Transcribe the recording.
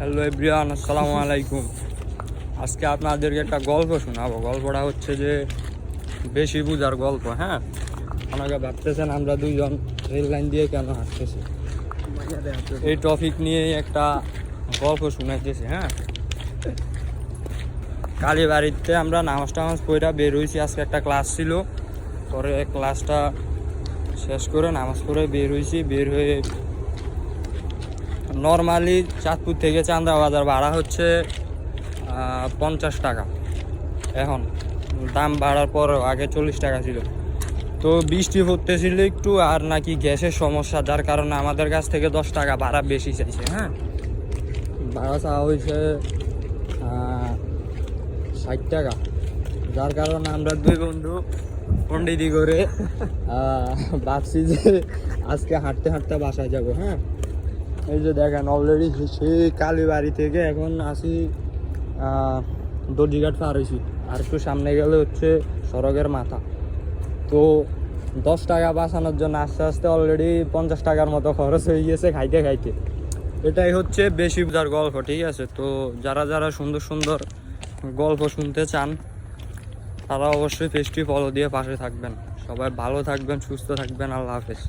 Hello everyone, আসসালামু আলাইকুম। আজকে আপনাদেরকে একটা গল্প শোনাবো। গল্পটা হচ্ছে যে বেশি বুঝার গল্প। হ্যাঁ, আমাকে ভাবতেছেন আমরা দুইজন রেল লাইন দিয়ে কেন হাঁটতেছি, এই টপিক নিয়ে একটা গল্প শুনাইতেছি। হ্যাঁ, কালীবাড়িতে আমরা নামাজ টামাজ পড়া বের হয়েছি। আজকে একটা ক্লাস ছিল, পরে ক্লাসটা শেষ করে নামাজ পড়ে বের হয়েছি। বের হয়ে নর্মালি চাঁদপুর থেকে চান্দা বাজার ভাড়া হচ্ছে 50 টাকা। এখন দাম বাড়ার পর আগে 40 টাকা ছিল। তো বৃষ্টি পড়তেছিল একটু, আর নাকি গ্যাসের সমস্যা, যার কারণে আমাদের কাছ থেকে 10 টাকা ভাড়া বেশি চাইছে। হ্যাঁ, ভাড়া চাওয়া হয়েছে 60 টাকা। যার কারণে আমরা দুই বন্ধু পন্ডিতি করে ভাবছি যে আজকে হাঁটতে হাঁটতে বাসায় যাব। হ্যাঁ, এই যে দেখেন অলরেডি সেই কালীবাড়ি থেকে এখন আসি দর্জিঘাট পার হয়েছি। আর একটু সামনে গেলে হচ্ছে সড়কের মাথা। তো 10 টাকা বাঁচানোর জন্য আস্তে আস্তে অলরেডি 50 টাকার মতো খরচ হয়ে গিয়েছে খাইতে খাইতে। এটাই হচ্ছে বেশি বুঝার গল্প, ঠিক আছে? তো যারা যারা সুন্দর সুন্দর গল্প শুনতে চান তারা অবশ্যই পেজটি ফলো দিয়ে পাশে থাকবেন। সবাই ভালো থাকবেন, সুস্থ থাকবেন। আল্লাহ হাফেজ।